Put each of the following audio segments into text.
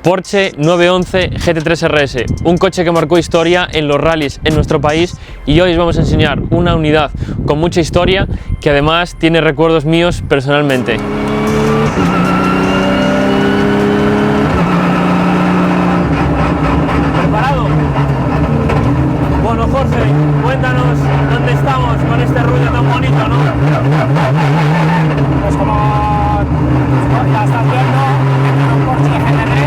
Porsche 911 GT3 RS, un coche que marcó historia en los rallies en nuestro país, y hoy os vamos a enseñar una unidad con mucha historia que además tiene recuerdos míos personalmente. ¿Preparado? Bueno, Jorge, cuéntanos dónde estamos con este ruido tan bonito, ¿no? Pues como ya estás viendo, un Porsche GT3,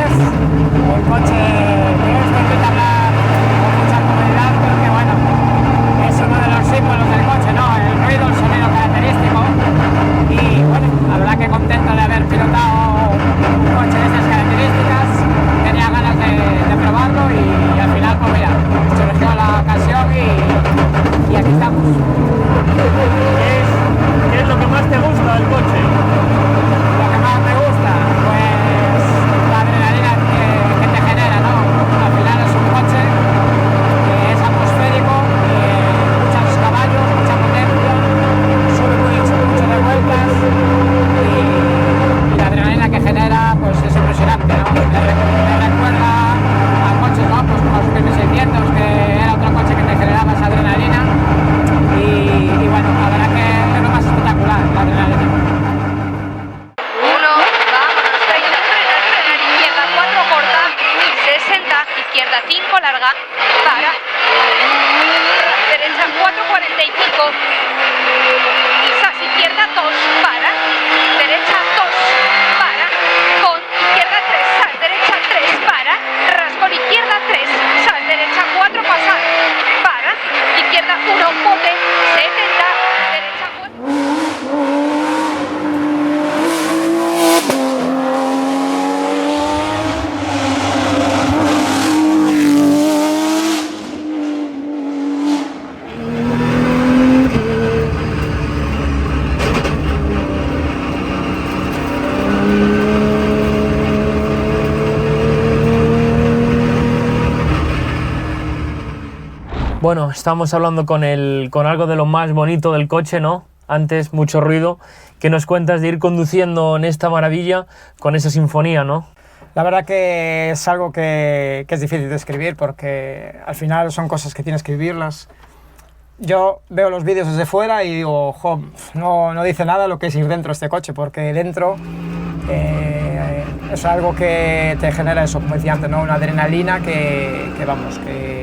un coche que os permite hablar con mucha comodidad, pero que bueno, es uno de los símbolos del coche, ¿no? El ruido, el sonido característico. Y bueno, la verdad que contento de haber pilotado un coche de esas características. Tenía ganas de probarlo y al final, pues mira, surgió la ocasión y aquí estamos. ¿Qué es lo que más te gusta del coche? Lo que más me gusta, pues la adrenalina que te genera, ¿no? Al final es un coche que es atmosférico, muchos caballos, mucha potencia, sube mucho de vueltas y la adrenalina que genera pues es impresionante, ¿no? Me recuerda a coches, ¿no? Pues como el 600, que era otro coche que te generaba esa adrenalina y bueno, la verdad que es lo más espectacular, la adrenalina. Izquierda 5, larga, para, derecha 4.45, sas izquierda 2, para, derecha 2, para, con izquierda 3, sal derecha 3, para, rascón izquierda 3, sal derecha 4, pasar, para, izquierda 1, bote, 70, derecha 4. Bueno, estamos hablando con algo de lo más bonito del coche, ¿no? Antes, mucho ruido. ¿Qué nos cuentas de ir conduciendo en esta maravilla con esa sinfonía, no? La verdad que es algo que es difícil de escribir porque al final son cosas que tienes que vivirlas. Yo veo los vídeos desde fuera y digo, jo, no dice nada lo que es ir dentro de este coche, porque dentro es algo que te genera eso, como decía antes, ¿no? Una adrenalina que vamos, que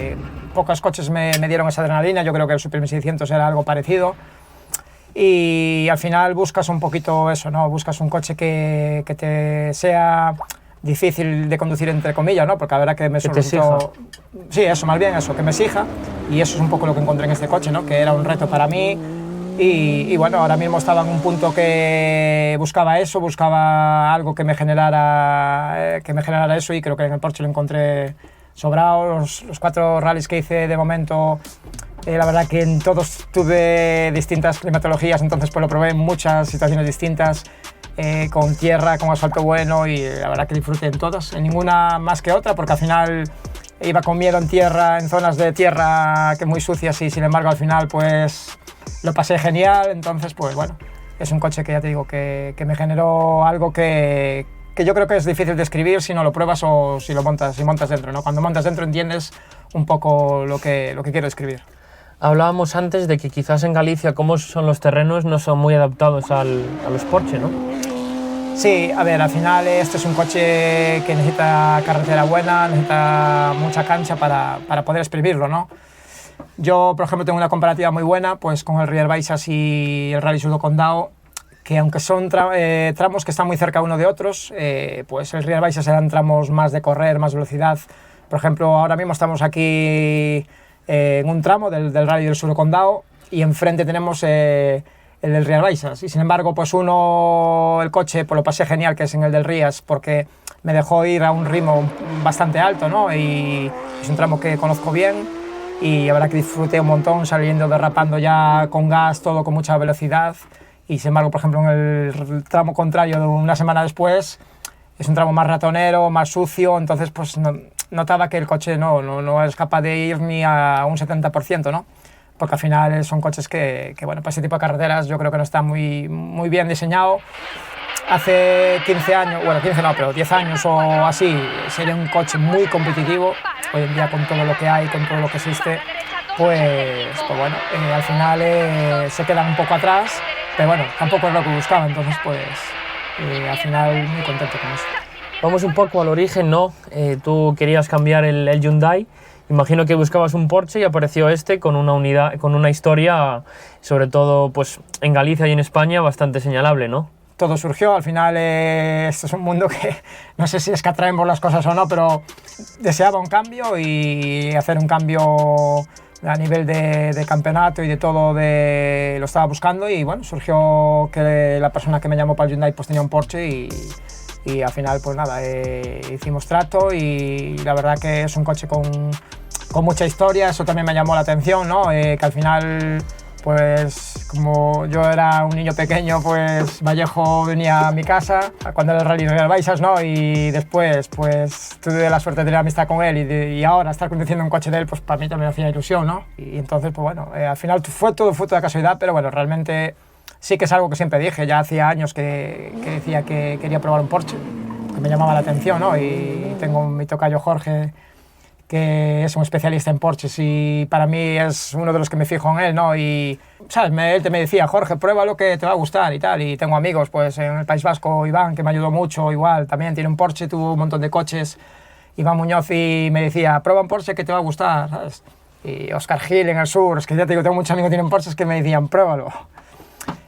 pocos coches me dieron esa adrenalina. Yo creo que el Super 1600 era algo parecido. Y al final buscas un poquito eso, ¿no? Buscas un coche que te sea difícil de conducir, entre comillas, ¿no? Porque la verdad que me resultó... Sí, eso, más bien eso, que me exija. Y eso es un poco lo que encontré en este coche, ¿no? Que era un reto para mí. Y bueno, ahora mismo estaba en un punto que buscaba eso, buscaba algo que me generara eso, y creo que en el Porsche lo encontré sobrado. Los 4 rallies que hice de momento, la verdad que en todos tuve distintas climatologías, entonces pues lo probé en muchas situaciones distintas, con tierra, con asfalto bueno, y la verdad que disfruté en todas, en ninguna más que otra, porque al final iba con miedo en tierra, en zonas de tierra que muy sucias, y sin embargo al final pues lo pasé genial. Entonces pues bueno, es un coche que ya te digo que me generó algo que yo creo que es difícil de escribir si no lo pruebas o si montas dentro, ¿no? Cuando montas dentro entiendes un poco lo que quiero escribir. Hablábamos antes de que quizás en Galicia, como son los terrenos, no son muy adaptados a los Porsche, ¿no? Sí, a ver, al final este es un coche que necesita carretera buena, necesita mucha cancha para poder exprimirlo, ¿no? Yo, por ejemplo, tengo una comparativa muy buena pues con el Ries Baixas y el Rally Sud do Condado, que aunque son tramos que están muy cerca uno de otros, pues el Ries Baixas eran tramos más de correr, más velocidad. Por ejemplo, ahora mismo estamos aquí en un tramo del Rally del Sud do Condado, y enfrente tenemos el del Ries Baixas, y sin embargo pues el coche pues lo pasé genial, que es en el del Ries, porque me dejó ir a un ritmo bastante alto, ¿no? Y es un tramo que conozco bien, y la verdad que disfruté un montón saliendo, derrapando ya con gas, todo con mucha velocidad. Y sin embargo, por ejemplo, en el tramo contrario de una semana después, es un tramo más ratonero, más sucio, entonces pues notaba que el coche no es capaz de ir ni a un 70%, ¿no? Porque al final son coches que bueno, para ese tipo de carreteras yo creo que no está muy bien diseñado. hace 15 años, bueno, 15 no, pero 10 años o así, sería un coche muy competitivo. Hoy en día, con todo lo que hay, con todo lo que existe, pues bueno, al final se quedan un poco atrás, pero bueno, tampoco es lo que buscaba, entonces pues al final muy contento con eso. Vamos un poco al origen, ¿no? Tú querías cambiar el Hyundai, imagino que buscabas un Porsche y apareció este con una unidad, con una historia, sobre todo pues en Galicia y en España, bastante señalable, ¿no? Todo surgió, al final esto es un mundo que no sé si es que atraemos las cosas o no, pero deseaba un cambio y hacer un cambio a nivel de campeonato y de todo lo estaba buscando, y bueno, surgió que la persona que me llamó para el Hyundai pues tenía un Porsche y al final pues nada, hicimos trato y la verdad que es un coche con mucha historia. Eso también me llamó la atención, ¿no? Que al final pues como yo era un niño pequeño, pues Vallejo venía a mi casa cuando era el Rally Real Baixas, ¿no? Y después pues tuve la suerte de tener amistad con él y ahora estar conduciendo un coche de él, pues para mí también me hacía ilusión, ¿no? Y entonces pues bueno, al final fue todo fruto de casualidad, pero bueno, realmente sí que es algo que siempre dije. Ya hacía años que decía que quería probar un Porsche, que me llamaba la atención, ¿no? Y tengo mi tocayo Jorge, que es un especialista en Porsches y para mí es uno de los que me fijo en él, ¿no? Y, ¿sabes? Él me decía, Jorge, pruébalo que te va a gustar y tal. Y tengo amigos, pues en el País Vasco, Iván, que me ayudó mucho, igual, también tiene un Porsche, tuvo un montón de coches. Iván Muñoz, y me decía, prueba un Porsche que te va a gustar, ¿sabes? Y Oscar Gil en el sur, es que ya te digo, tengo muchos amigos que tienen Porsches que me decían, pruébalo.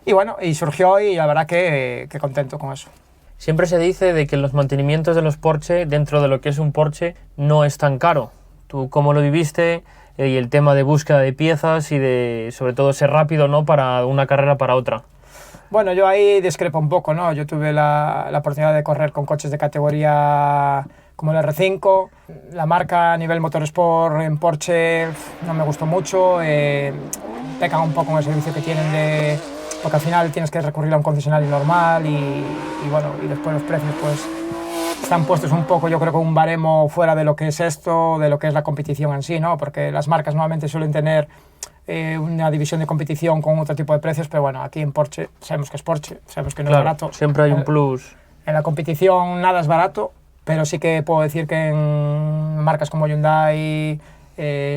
Y bueno, y surgió y la verdad que contento con eso. Siempre se dice de que los mantenimientos de los Porsche, dentro de lo que es un Porsche, no es tan caro. ¿Tú cómo lo viviste? Y el tema de búsqueda de piezas y de, sobre todo, ser rápido, ¿no? Para una carrera para otra. Bueno, yo ahí discrepo un poco, ¿no? Yo tuve la oportunidad de correr con coches de categoría como el R5. La marca a nivel motorsport en Porsche no me gustó mucho. Pecan un poco en el servicio que tienen porque al final tienes que recurrir a un concesionario normal y bueno, y después los precios pues están puestos un poco, yo creo, con un baremo fuera de lo que es esto, de lo que es la competición en sí, ¿no? Porque las marcas normalmente suelen tener una división de competición con otro tipo de precios, pero bueno, aquí en Porsche sabemos que es Porsche, sabemos que no es barato. Siempre hay un plus. En la competición nada es barato, pero sí que puedo decir que en marcas como Hyundai,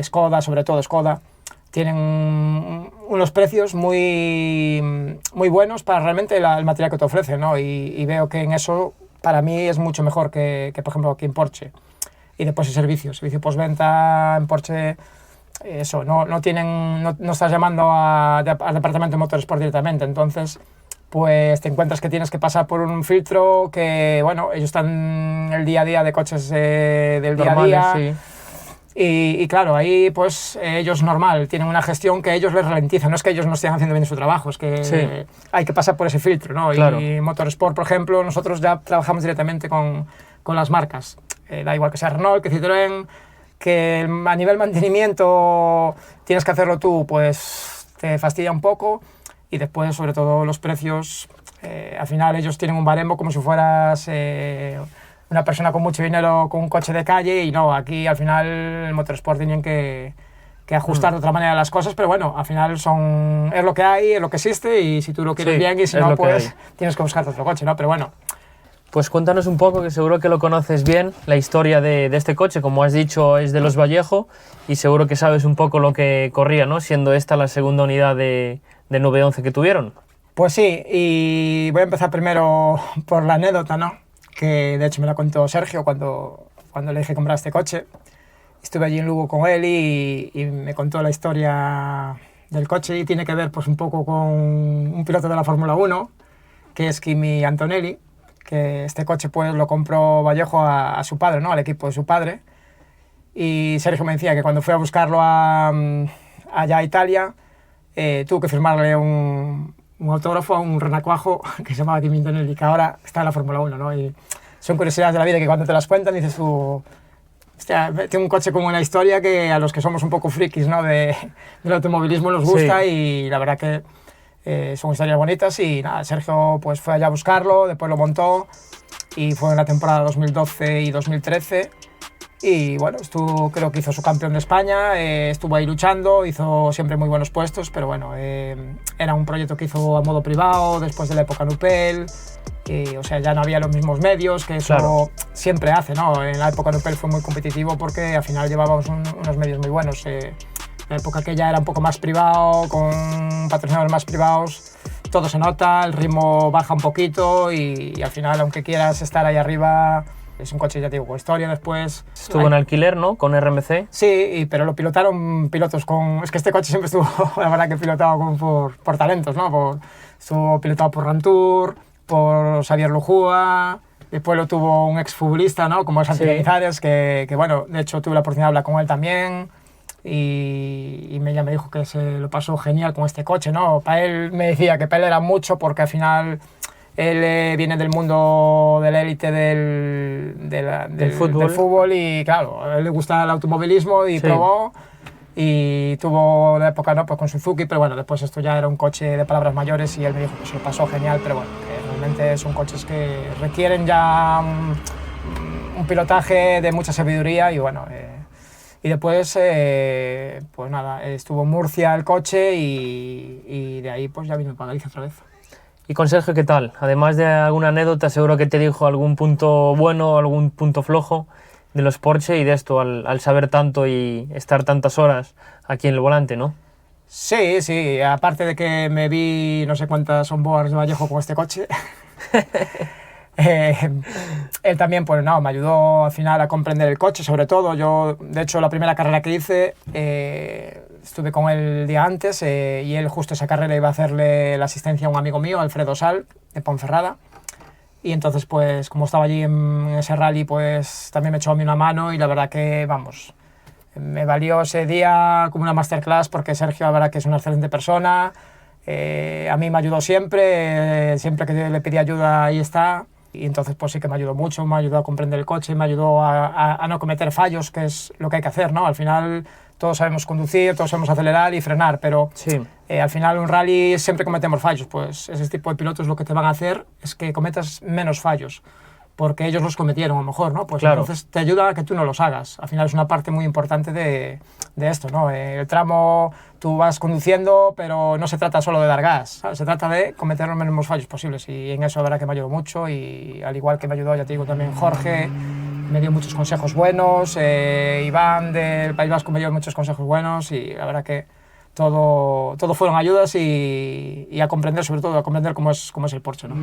Skoda, sobre todo Skoda, tienen unos precios muy buenos para realmente el material que te ofrece, ¿no? Y veo que en eso para mí es mucho mejor que por ejemplo aquí en Porsche. Y después el servicio postventa en Porsche, eso, no estás llamando al departamento de motorsport directamente, entonces pues te encuentras que tienes que pasar por un filtro que, bueno, ellos están el día a día de coches del día a día. Sí. Y claro, ahí pues ellos normal, tienen una gestión que ellos les ralentiza, no es que ellos no estén haciendo bien su trabajo, es que sí, hay que pasar por ese filtro, ¿no? Claro. Y Motorsport, por ejemplo, nosotros ya trabajamos directamente con las marcas, da igual que sea Renault, que Citroën, que a nivel mantenimiento tienes que hacerlo tú, pues te fastidia un poco, y después sobre todo los precios, al final ellos tienen un baremo como si fueras una persona con mucho dinero con un coche de calle, y no, aquí al final el Motorsport tienen que ajustar de otra manera las cosas, pero bueno, al final es lo que hay, es lo que existe, y si tú lo quieres bien, y si no, pues tienes que buscarte otro coche, ¿no? Pero bueno. Pues cuéntanos un poco, que seguro que lo conoces bien, la historia de este coche. Como has dicho, es de los Vallejo y seguro que sabes un poco lo que corría, ¿no? Siendo esta la segunda unidad de 911 que tuvieron. Pues sí, y voy a empezar primero por la anécdota, ¿no? Que de hecho me la contó Sergio cuando le dije comprar este coche. Estuve allí en Lugo con él y me contó la historia del coche, y tiene que ver pues un poco con un piloto de la Fórmula 1, que es Kimi Antonelli, que este coche pues lo compró Vallejo a su padre, ¿no? Al equipo de su padre. Y Sergio me decía que cuando fue a buscarlo allá a Italia, tuvo que firmarle un autógrafo a un renacuajo que se llamaba Kimi Antonelli, que ahora está en la Fórmula 1, ¿no? Y son curiosidades de la vida que cuando te las cuentan dices tú, hostia, tiene un coche con una historia que a los que somos un poco frikis, ¿no? del automovilismo nos gusta, sí. Y la verdad que son historias bonitas. Y nada, Sergio pues fue allá a buscarlo, después lo montó, y fue en la temporada 2012 y 2013, Y bueno, creo que hizo su campeón de España, estuvo ahí luchando, hizo siempre muy buenos puestos, pero bueno, era un proyecto que hizo a modo privado, después de la época Nupel, o sea, ya no había los mismos medios, que eso Claro. siempre hace, ¿no? En la época Nupel fue muy competitivo porque al final llevábamos unos medios muy buenos. La época que ya era un poco más privado, con patrocinadores más privados, todo se nota, el ritmo baja un poquito y al final, aunque quieras estar ahí arriba, es un coche, ya te digo, con historia después. Estuvo en alquiler, ¿no? Con RMC. Sí, pero lo pilotaron pilotos con... Es que este coche siempre estuvo, la verdad, que pilotado por talentos, ¿no? Estuvo pilotado por Rantour, por Xavier Lujúa, después lo tuvo un exfutbolista, ¿no? Como Santi Cañizares, que, bueno, de hecho tuve la oportunidad de hablar con él también y ya me dijo que se lo pasó genial con este coche, ¿no? Para él me decía que para él era mucho porque al final... Él viene del mundo de la élite del fútbol y claro, a él le gusta el automovilismo y probó y tuvo la época, ¿no? Pues con Suzuki, pero bueno, después esto ya era un coche de palabras mayores y él me dijo que se lo pasó genial, pero bueno, que realmente son coches que requieren ya un pilotaje de mucha sabiduría y bueno, y después, pues nada, estuvo en Murcia el coche y de ahí pues ya vino para Galicia otra vez. ¿Y con Sergio qué tal? Además de alguna anécdota, seguro que te dijo algún punto bueno, algún punto flojo de los Porsche y de esto, al saber tanto y estar tantas horas aquí en el volante, ¿no? Sí, sí, aparte de que me vi no sé cuántas onboards de Vallejo con este coche, él también pues, no, me ayudó al final a comprender el coche, sobre todo. Yo, de hecho, la primera carrera que hice, estuve con él el día antes y él justo esa carrera iba a hacerle la asistencia a un amigo mío, Alfredo Sal, de Ponferrada. Y entonces, pues, como estaba allí en ese rally, pues también me echó a mí una mano y la verdad que, vamos, me valió ese día como una masterclass porque Sergio, la verdad que es una excelente persona. A mí me ayudó siempre, siempre que le pedí ayuda, ahí está. Y entonces pues sí que me ayudó mucho, me ayudó a comprender el coche, me ayudó a no cometer fallos, que es lo que hay que hacer, ¿no? Al final todos sabemos conducir, todos sabemos acelerar y frenar, pero al final un rally siempre cometemos fallos, pues ese tipo de pilotos lo que te van a hacer es que cometas menos fallos, porque ellos los cometieron a lo mejor, ¿no? Pues claro. Entonces te ayuda a que tú no los hagas. Al final es una parte muy importante de esto, ¿no? El tramo tú vas conduciendo, pero no se trata solo de dar gas, ¿sabes? Se trata de cometer los menos fallos posibles y en eso la verdad que me ayudó mucho y al igual que me ayudó, ya te digo, también Jorge, me dio muchos consejos buenos, Iván del País Vasco me dio muchos consejos buenos y la verdad que todo fueron ayudas y a comprender, sobre todo a comprender cómo es el Porsche, ¿no?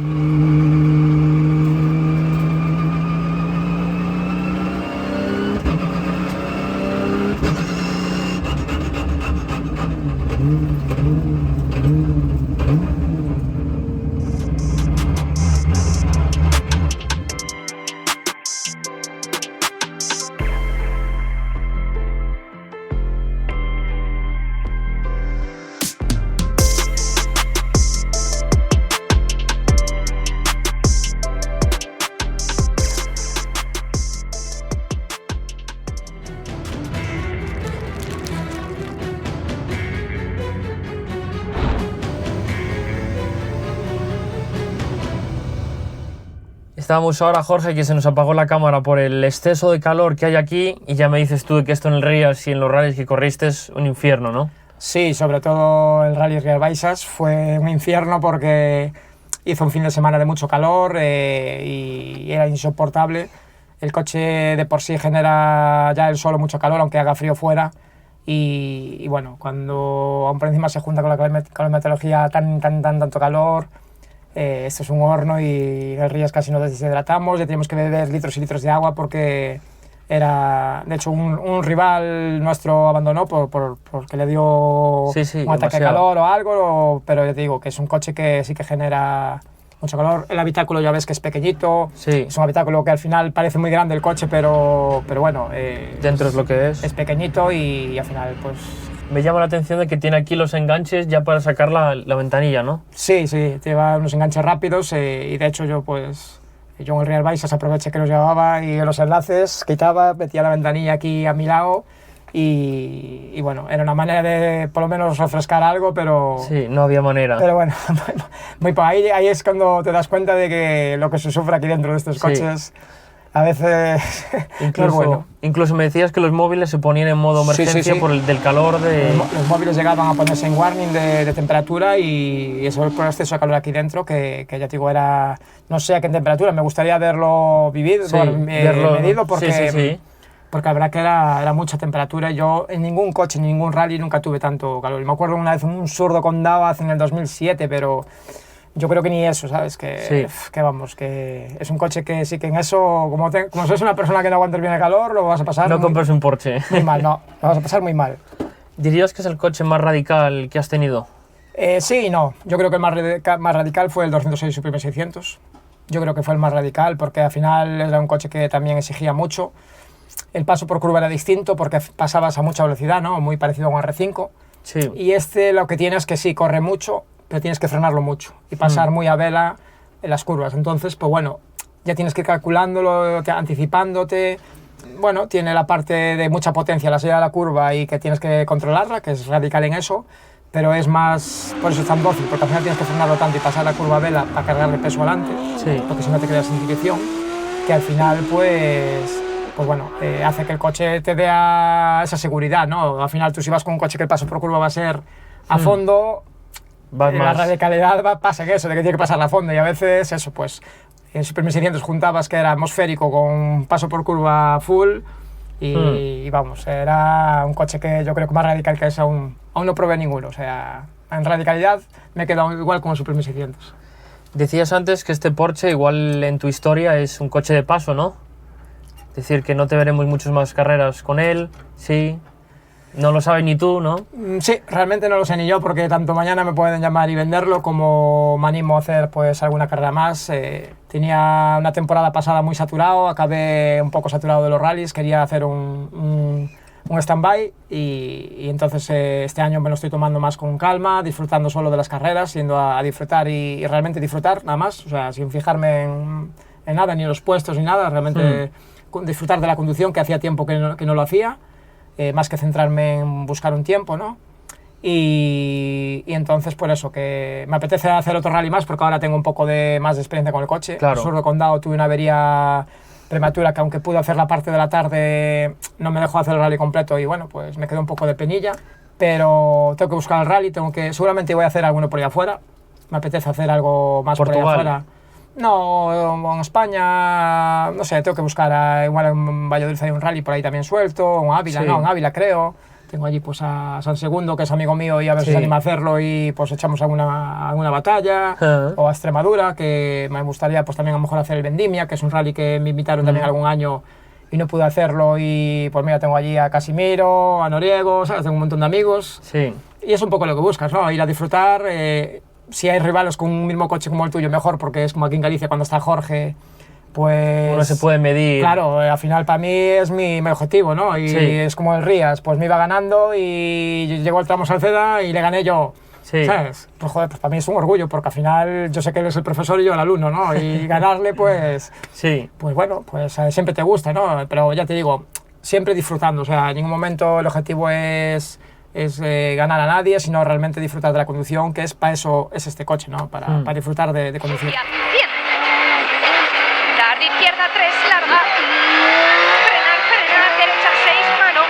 Estábamos ahora, Jorge, que se nos apagó la cámara por el exceso de calor que hay aquí y ya me dices tú que esto en el Rías y en los rallies que corriste es un infierno, ¿no? Sí, sobre todo el Rally Rías Baixas fue un infierno porque hizo un fin de semana de mucho calor y era insoportable. El coche de por sí genera ya el solo mucho calor, aunque haga frío fuera. Y bueno, cuando aún por encima se junta con la climatología tanto calor, esto es un horno y en el Rías casi nos deshidratamos, ya teníamos que beber litros y litros de agua porque era, de hecho, un rival nuestro abandonó porque le dio un ataque de calor o algo, pero ya te digo que es un coche que sí que genera mucho calor. El habitáculo ya ves que es pequeñito, es un habitáculo que al final parece muy grande el coche, pero bueno, dentro es lo que es pequeñito y al final pues... Me llama la atención de que tiene aquí los enganches ya para sacar la ventanilla, ¿no? Sí, lleva unos enganches rápidos y de hecho yo en el Rías Baixas aproveché que los llevaba y los enlaces, quitaba, metía la ventanilla aquí a mi lado y bueno, era una manera de por lo menos refrescar algo, pero... Sí, no había manera. Pero bueno, ahí es cuando te das cuenta de que lo que se sufre aquí dentro de estos coches a veces no es bueno. Incluso me decías que los móviles se ponían en modo emergencia por el del calor de... Los móviles llegaban a ponerse en warning de temperatura y eso por el exceso de calor aquí dentro, que ya te digo, era no sé a qué temperatura, me gustaría verlo vivido, medido, porque la verdad que era mucha temperatura. Yo en ningún coche, en ningún rally nunca tuve tanto calor. Y me acuerdo una vez un Surdo con Dava en el 2007, pero yo creo que ni eso, ¿sabes? Que vamos, que es un coche que sí que en eso, como sos una persona que no aguantes bien el calor, lo vas a pasar No compres un Porsche. muy mal, no, lo vas a pasar muy mal. ¿Dirías que es el coche más radical que has tenido? Sí y no. Yo creo que el más radical fue el 206 Supreme 600. Yo creo que fue el más radical porque al final era un coche que también exigía mucho. El paso por curva era distinto porque pasabas a mucha velocidad, ¿no? Muy parecido a un R5. Sí. Y este lo que tiene es que sí, corre mucho, pero tienes que frenarlo mucho y pasar muy a vela en las curvas. Entonces, pues bueno, ya tienes que ir calculándolo, anticipándote. Bueno, tiene la parte de mucha potencia la salida de la curva y que tienes que controlarla, que es radical en eso, pero es más, por eso es tan dócil, porque al final tienes que frenarlo tanto y pasar la curva a vela para cargarle peso adelante, porque si no te quedas sin dirección, que al final pues bueno, hace que el coche te dé esa seguridad, ¿no? Al final tú si vas con un coche que el paso por curva va a ser a fondo, la radicalidad pasa en eso, de que tiene que pasar a fondo, y a veces eso, pues en Super 1600 juntabas que era atmosférico con paso por curva full y vamos, era un coche que yo creo que más radical que ese aún no probé ninguno, o sea, en radicalidad me he quedado igual como el Super 1600. Decías antes que este Porsche, igual en tu historia, es un coche de paso, ¿no? Es decir, que no te veremos muchas más carreras con él, sí. No lo sabes ni tú, ¿no? Sí, realmente no lo sé ni yo, porque tanto mañana me pueden llamar y venderlo, como me animo a hacer pues alguna carrera más. Tenía una temporada pasada muy saturado, acabé un poco saturado de los rallies, quería hacer un stand-by y entonces este año me lo estoy tomando más con calma, disfrutando solo de las carreras, yendo a disfrutar y realmente disfrutar, nada más, o sea, sin fijarme en nada, ni en los puestos ni nada, realmente disfrutar de la conducción, que hacía tiempo que no lo hacía, más que centrarme en buscar un tiempo, ¿no? Y entonces, por eso, que me apetece hacer otro rally más, porque ahora tengo un poco más de experiencia con el coche. Claro. En Surdo Condado tuve una avería prematura que, aunque pude hacer la parte de la tarde, no me dejó hacer el rally completo y bueno, pues me quedó un poco de penilla, pero tengo que buscar el rally, seguramente voy a hacer alguno por ahí afuera, me apetece hacer algo más Portugal. por ahí afuera. No, en España, no sé, tengo que buscar, igual en Valladolid hay un rally por ahí también suelto, o en Ávila, Sí. no, en Ávila creo. Tengo allí pues a San Segundo, que es amigo mío, y a ver si se anima a hacerlo y pues echamos alguna batalla. O a Extremadura, que me gustaría pues también a lo mejor hacer el Vendimia, que es un rally que me invitaron también algún año y no pude hacerlo, y pues mira, tengo allí a Casimiro, a Noriego, ¿sabes? Tengo un montón de amigos. Sí. Y es un poco lo que buscas, ¿no? Ir a disfrutar. Si hay rivales con un mismo coche como el tuyo, mejor, porque es como aquí en Galicia cuando está Jorge, pues... Uno se puede medir. Claro, al final para mí es mi objetivo, ¿no? Y es como el Rías, pues me iba ganando y llegó el tramo Salceda y le gané yo. Sí. ¿Sabes? Pues joder, pues para mí es un orgullo, porque al final yo sé que él es el profesor y yo el alumno, ¿no? Y ganarle, pues... Sí. Pues bueno, pues siempre te gusta, ¿no? Pero ya te digo, siempre disfrutando, o sea, en ningún momento el objetivo es ganar a nadie, sino realmente disfrutar de la conducción, que es para eso es este coche, ¿no? Para disfrutar de conducir. Bien. Dar de izquierda 3, larga. Frenar, derecha 6, mano.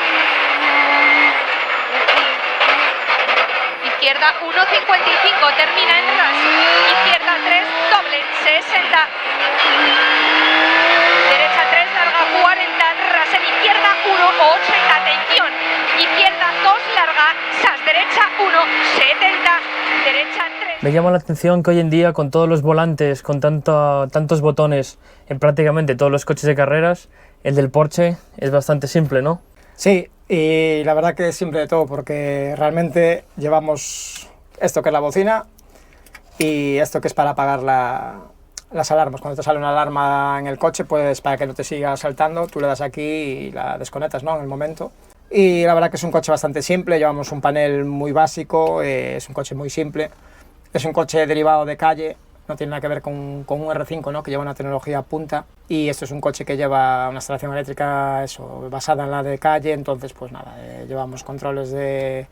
Izquierda 1.55, termina en ras. Izquierda 3, doble, 60. Derecha 3, larga 40, ras en izquierda 1.80, atención. Izquierda 2, larga, sas derecha 1.70, derecha 3. Me llama la atención que hoy en día, con todos los volantes, con tantos botones en prácticamente todos los coches de carreras, el del Porsche es bastante simple, ¿no? Sí, y la verdad que es simple de todo, porque realmente llevamos esto que es la bocina y esto que es para apagar las alarmas. Cuando te sale una alarma en el coche, pues para que no te siga saltando, tú le das aquí y la desconectas, ¿no? En el momento. Y la verdad que es un coche bastante simple, llevamos un panel muy básico, es un coche muy simple. Es un coche derivado de calle, no tiene nada que ver con un R5, ¿no? Que lleva una tecnología punta, y esto es un coche que lleva una instalación eléctrica basada en la de calle. Entonces pues nada, llevamos controles de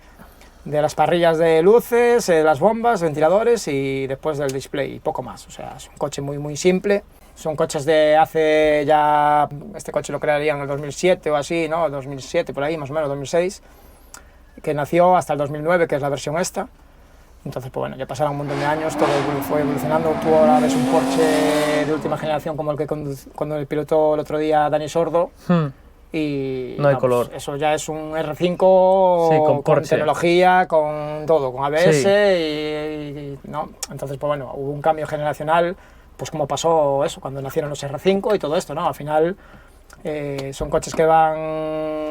las parrillas de luces, las bombas, ventiladores y después del display y poco más. O sea, es un coche muy simple Son coches de hace ya, este coche lo crearían en el 2007 o así, ¿no? 2007 por ahí, más o menos, 2006, que nació hasta el 2009, que es la versión esta. Entonces, pues bueno, ya pasaron un montón de años, todo fue evolucionando. Tú ahora ves un Porsche de última generación como el que cuando el pilotó el otro día Dani Sordo. Y no hay color. Eso ya es un R5 sí, con tecnología, con todo, con ABS sí. ¿no? Entonces, pues bueno, hubo un cambio generacional, pues como pasó eso, cuando nacieron los R5 y todo esto, ¿no? Al final son coches que van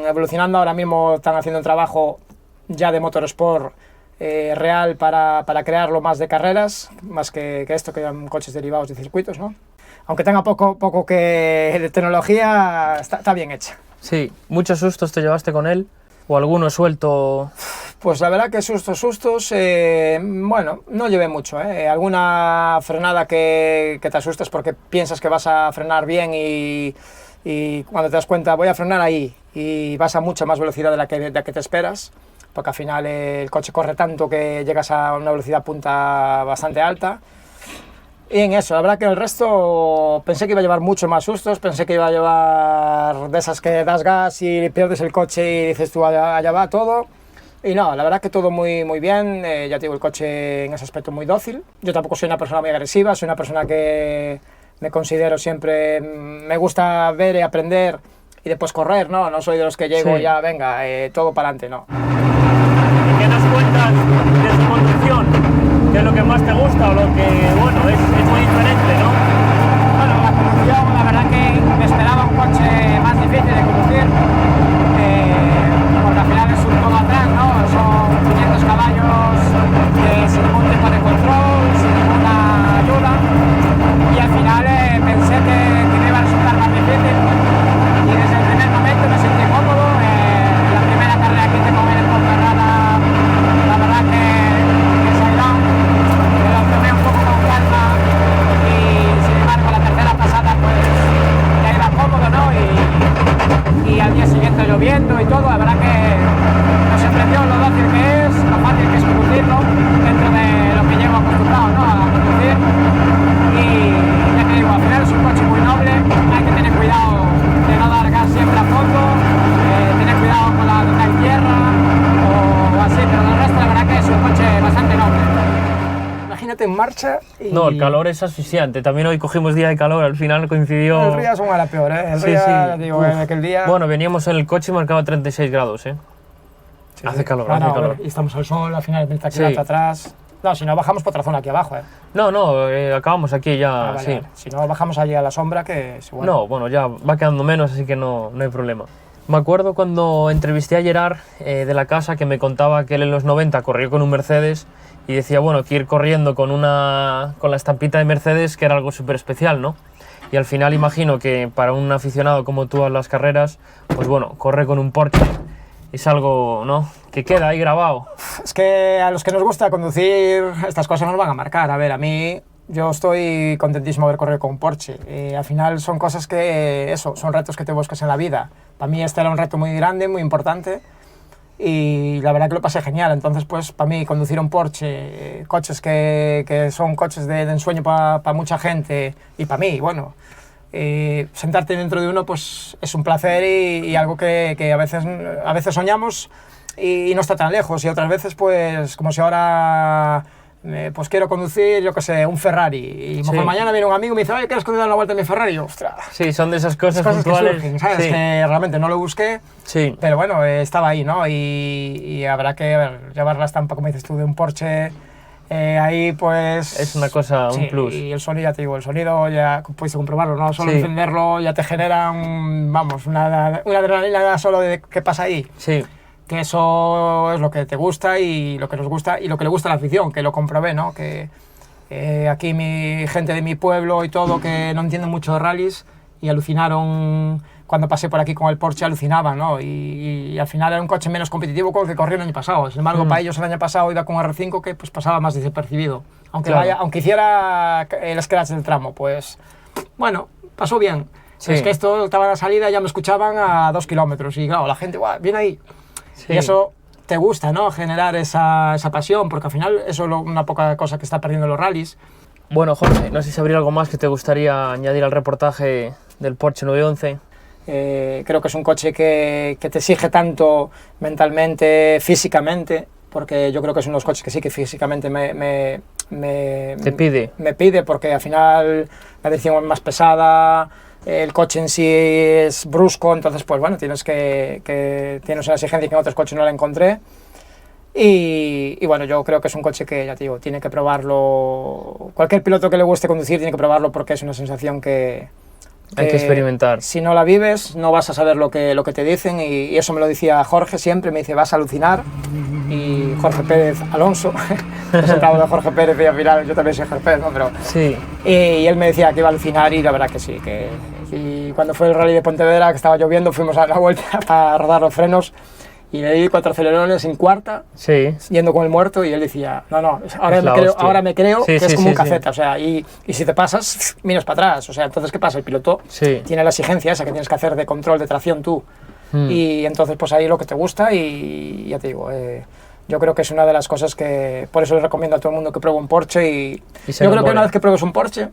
evolucionando, ahora mismo están haciendo un trabajo ya de motorsport real para crearlo más de carreras, más que esto, que eran coches derivados de circuitos, ¿no? Aunque tenga poco que de tecnología, está bien hecha. Sí, ¿muchos sustos te llevaste con él? ¿O alguno suelto? Pues la verdad que sustos, bueno, no llevé mucho, alguna frenada que te asustas porque piensas que vas a frenar bien y cuando te das cuenta voy a frenar ahí y vas a mucha más velocidad de la que te esperas, porque al final el coche corre tanto que llegas a una velocidad punta bastante alta. Y en eso, la verdad que el resto pensé que iba a llevar mucho más sustos, pensé que iba a llevar de esas que das gas y pierdes el coche y dices tú allá va todo. Y no, la verdad que todo muy bien, ya te digo, el coche en ese aspecto muy dócil. Yo tampoco soy una persona muy agresiva, soy una persona que me considero siempre, me gusta ver y aprender y después correr, ¿no? No soy de los que llego sí. ya, venga, todo para adelante, no. ¿Qué nos cuentas de su conducción? ¿Qué es lo que más te gusta o lo que, bueno, es muy diferente, ¿no? Bueno, la conducción, la verdad que me esperaba un coche más difícil de conducir, porque al final es un todo atrás, ¿no? Son 500 caballos sin ningún tipo de control, sin ninguna ayuda, y al final pensé que me iba a resultar más difícil, y desde el primer momento me sentí cómodo. La primera carrera que hice con él en Ponferrada, la verdad que Sailón, me lo tomé un poco con calma, y sin embargo la tercera pasada pues ya iba cómodo, ¿no? Y al día siguiente lloviendo y todo, la verdad que me sorprendió lo fácil que es, lo fácil que es conducirlo dentro de lo que llevo acostumbrado, ¿no? A conducir. Y ya te digo, al final es un coche muy noble, hay que tener cuidado de no dar gas siempre a fondo, tener cuidado con la donde hay tierra o así, pero el resto la verdad que es un coche bastante noble. Imagínate en marcha y... No, el calor es asfixiante. También hoy cogimos día de calor, al final coincidió... El Ría es una de las peores, ¿eh? El sí, Ría, sí. digo, en aquel día... Bueno, veníamos en el coche y marcaba 36 grados, ¿eh? Sí, hace calor, hace hace calor. Y estamos al sol, al final el aquí atrás... No, si no bajamos por otra zona aquí abajo, ¿eh? No, acabamos aquí ya, Vale, sí. vale. Si no bajamos allí a la sombra, que es igual. No, bueno, ya va quedando menos, así que no hay problema. Me acuerdo cuando entrevisté a Gerard de la casa, que me contaba que él en los 90 corrió con un Mercedes y decía, bueno, que ir corriendo con la estampita de Mercedes, que era algo súper especial, ¿no? Y al final imagino que para un aficionado como tú a las carreras, pues bueno, corre con un Porsche es algo, ¿no?, que queda ahí grabado. Es que a los que nos gusta conducir, estas cosas nos van a marcar. A ver, a mí, yo estoy contentísimo de haber corrido con un Porsche. Al final son cosas que, son retos que te buscas en la vida. Para mí este era un reto muy grande, muy importante, y la verdad que lo pasé genial. Entonces, pues, para mí, conducir un Porsche, coches que son coches de ensueño para mucha gente, y para mí, bueno, sentarte dentro de uno, pues, es un placer y algo que a veces soñamos y no está tan lejos, y otras veces, pues, como si ahora... pues quiero conducir, yo qué sé, un Ferrari, y sí. Mañana viene un amigo y me dice, oye, ¿quieres dar la vuelta en mi Ferrari? Y yo, ostras. Sí, son de esas cosas puntuales que surgen, ¿sabes? Sí. Que realmente no lo busqué, sí. Pero bueno, estaba ahí, ¿no? Y habrá que llevar la estampa, como dices tú, de un Porsche, ahí pues... Es una cosa, un plus. Y el sonido, ya te digo, el sonido ya pudiste comprobarlo, ¿no? Solo encenderlo ya te genera una adrenalina solo de qué pasa ahí. Sí. Que eso es lo que te gusta y lo que nos gusta y lo que le gusta a la afición, que lo comprobé, ¿no? Que aquí mi gente de mi pueblo y todo, que no entienden mucho de rallies, y alucinaron cuando pasé por aquí con el Porsche, alucinaban, ¿no? Y al final era un coche menos competitivo con el que corrió el año pasado. Sin embargo, para ellos el año pasado iba con R5, que pues pasaba más desapercibido. Aunque, claro. aunque hiciera el scratch del tramo, pues bueno, pasó bien. Sí. Es que esto estaba a la salida, ya me escuchaban a 2 kilómetros y claro, la gente, ¡guau!, viene ahí. Sí. Y eso te gusta, ¿no? Generar esa pasión, porque al final eso es una poca cosa que está perdiendo los rallies. Bueno, Jorge, no sé si habría algo más que te gustaría añadir al reportaje del Porsche 911. Creo que es un coche que te exige tanto mentalmente, físicamente, porque yo creo que es uno de los coches que sí que físicamente Te pide. me pide, porque al final la dirección es más pesada, el coche en sí es brusco, entonces pues bueno, tienes una exigencia que en otros coches no la encontré. Y bueno, yo creo que es un coche que, ya te digo, tiene que probarlo. Cualquier piloto que le guste conducir tiene que probarlo, porque es una sensación que Hay que experimentar. Si no la vives, no vas a saber lo que te dicen, y eso me lo decía Jorge siempre, me dice, vas a alucinar. Y Jorge Pérez Alonso, presentado de Jorge Pérez, y al final yo también soy Jorge Pérez, ¿no? Pero, Sí. Y él me decía que iba a alucinar, y la verdad que sí. Y cuando fue el rally de Pontevedra, que estaba lloviendo, fuimos a la vuelta para rodar los frenos, y le di 4 acelerones en cuarta, Sí. yendo con el muerto, y él decía, no, Es la hostia. ahora me creo Sí, que es sí, como un sí, caceta, o sea, y si te pasas, miras para atrás, o sea, entonces ¿qué pasa? El piloto Sí. tiene la exigencia esa que tienes que hacer de control de tracción tú, y entonces pues ahí lo que te gusta, y ya te digo, yo creo que es una de las cosas que, por eso les recomiendo a todo el mundo que pruebe un Porsche, y yo creo que una vez que pruebes un Porsche,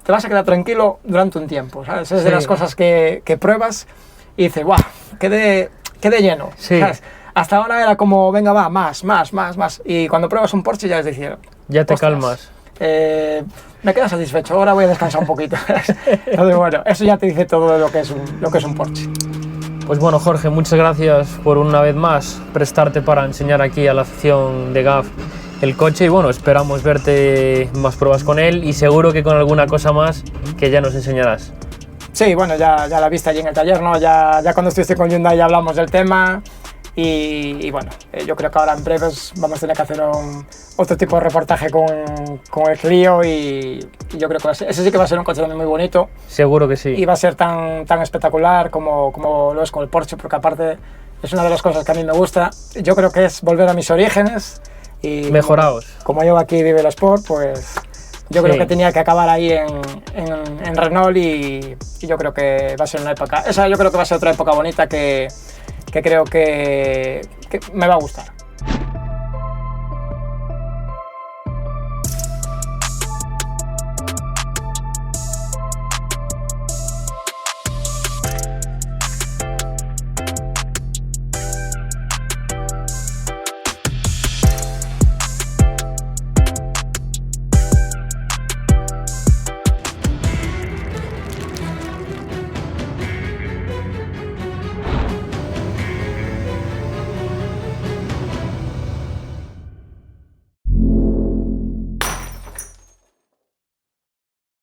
te vas a quedar tranquilo durante un tiempo, ¿sabes? Es de las cosas que pruebas y dices, ¡guau! Quedé lleno, Sí. ¿sabes? Hasta ahora era como, venga, va, más. Y cuando pruebas un Porsche ya es decir, Ya te ostras, calmas. me quedo satisfecho, ahora voy a descansar un poquito. Entonces, bueno, eso ya te dice todo de lo que es un Porsche. Pues bueno, Jorge, muchas gracias por una vez más prestarte para enseñar aquí a la afición de GAF el coche, y bueno, esperamos verte más pruebas con él, y seguro que con alguna cosa más que ya nos enseñarás. Sí, bueno, ya la viste allí en el taller, ¿no? Ya cuando estuviste con Hyundai ya hablamos del tema, y bueno, yo creo que ahora en breves vamos a tener que hacer otro tipo de reportaje con el Clio, y yo creo que ese sí que va a ser un coche también muy bonito. Seguro que sí. Y va a ser tan espectacular como lo es con el Porsche, porque aparte es una de las cosas que a mí me gusta. Yo creo que es volver a mis orígenes. Y mejorados. Como yo aquí vive el Sport, pues yo creo que tenía que acabar ahí en Renault, y yo creo que va a ser una época, yo creo que va a ser otra época bonita que creo que me va a gustar.